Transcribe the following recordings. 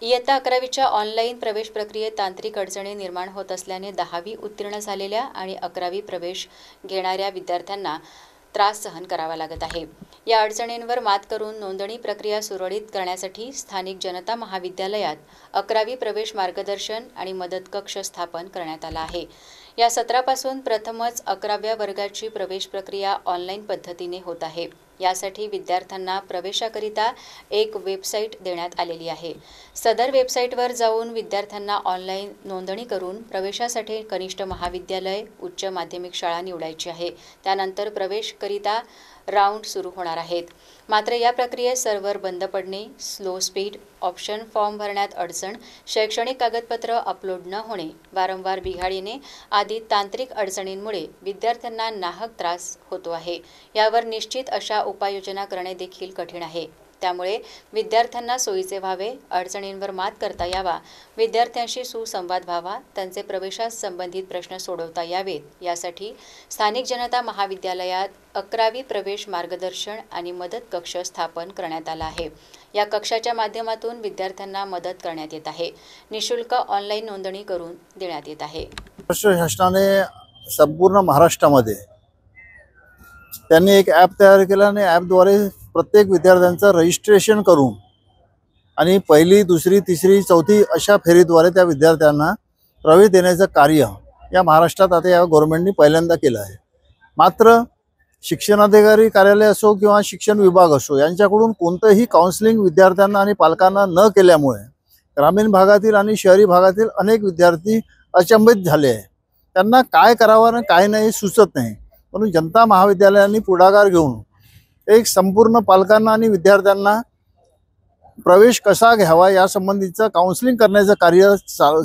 इयत्ता 11वीच्या ऑनलाईन प्रवेश प्रक्रियेत तांत्रिक अडचणी निर्माण होत असल्याने 10वी उत्तीर्ण झालेल्या आणि 11वी प्रवेश घेणाऱ्या विद्यार्थ्यांना त्रास सहन करावा लागत आहे। या अडचणींवर मात करून नोंदणी प्रक्रिया सुरळीत करण्यासाठी स्थानिक जनता महाविद्यालयात 11वी प्रवेश मार्गदर्शन आणि मदत कक्ष स्थापन करण्यात आला आहे। या सत्रापासून प्रथमच 11व्या वर्गाची प्रवेश प्रक्रिया ऑनलाईन पद्धतीने होत आहे। यासाठी विद्यार्थ्यांना प्रवेशाकरिता एक वेबसाईट देण्यात आलेली आहे। सदर वेबसाईटवर जाऊन विद्यार्थ्यांना ऑनलाईन नोंदणी करून प्रवेशासाठी कनिष्ठ महाविद्यालय, उच्च माध्यमिक शाळा निवडायची आहे। त्यानंतर प्रवेशकरिता राऊंड सुरू होणार आहेत। मात्र या प्रक्रियेत सर्व्हर बंद पडणे, स्लो स्पीड, ऑप्शन फॉर्म भरण्यात अडचण, शैक्षणिक कागदपत्र अपलोड न होणे, वारंवार बिघाड येणे आदी तांत्रिक अडचणींमुळे विद्यार्थ्यांना नाहक त्रास होतो आहे। यावर निश्चित अशा उपाययोजना करणे देखील कठीण आहे। त्यामुळे विद्यार्थ्यांना सोयीचे व्हावे, अडचणींवर मात करता यावा, विद्यार्थ्यांशी सुसंवाद व्हावा, त्यांचे प्रवेशास संबंधित प्रश्न सोडवता यावेत यासाठी स्थानिक जनता महाविद्यालयात 11वी प्रवेश मार्गदर्शन आणि मदत कक्ष स्थापन करण्यात आला आहे। या कक्षाच्या माध्यमातून विद्यार्थ्यांना मदत करण्यात येत आहे। निशुल्क ऑनलाईन नोंदणी करून देण्यात येत आहे। शासनाने संपूर्ण महाराष्ट्रामध्ये त्यांनी एक ॲप तयार केला आणि ॲपद्वारे प्रत्येक विद्यार्थ्यांचं रजिस्ट्रेशन करून आणि पहिली, दुसरी, तिसरी, चौथी अशा फेरीद्वारे त्या विद्यार्थ्यांना प्रवेश देण्याचं कार्य या महाराष्ट्रात आता या गव्हर्नमेंटनी पहिल्यांदा केलं आहे। मात्र शिक्षणाधिकारी कार्यालय असो किंवा शिक्षण विभाग असो यांच्याकडून कोणतंही काउन्सिलिंग विद्यार्थ्यांना आणि पालकांना न केल्यामुळे ग्रामीण भागातील आणि शहरी भागातील अनेक विद्यार्थी अचंबित झाले आहे। त्यांना काय करावं आणि काय नाही सुचत नाही। म्हणून जनता महाविद्यालयांनी पुढाकार घेऊन एक संपूर्ण पालकांना आणि विद्यार्थ्यांना प्रवेश कसा घ्यावा यासंबंधीचं काउन्सिलिंग करण्याचं कार्य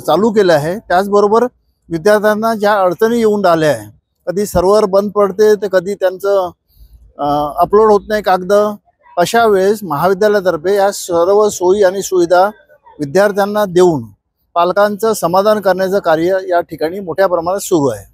चालू केलं आहे। त्याचबरोबर विद्यार्थ्यांना ज्या अडचणी येऊन राहिल्या आहे, कधी सर्व्हर बंद पडते तर कधी त्यांचं अपलोड होत नाही कागद, अशा वेळेस महाविद्यालयातर्फे या सर्व सोयी आणि सुविधा विद्यार्थ्यांना देऊन पालकांचं समाधान करण्याचं कार्य या ठिकाणी मोठ्या प्रमाणात सुरू आहे।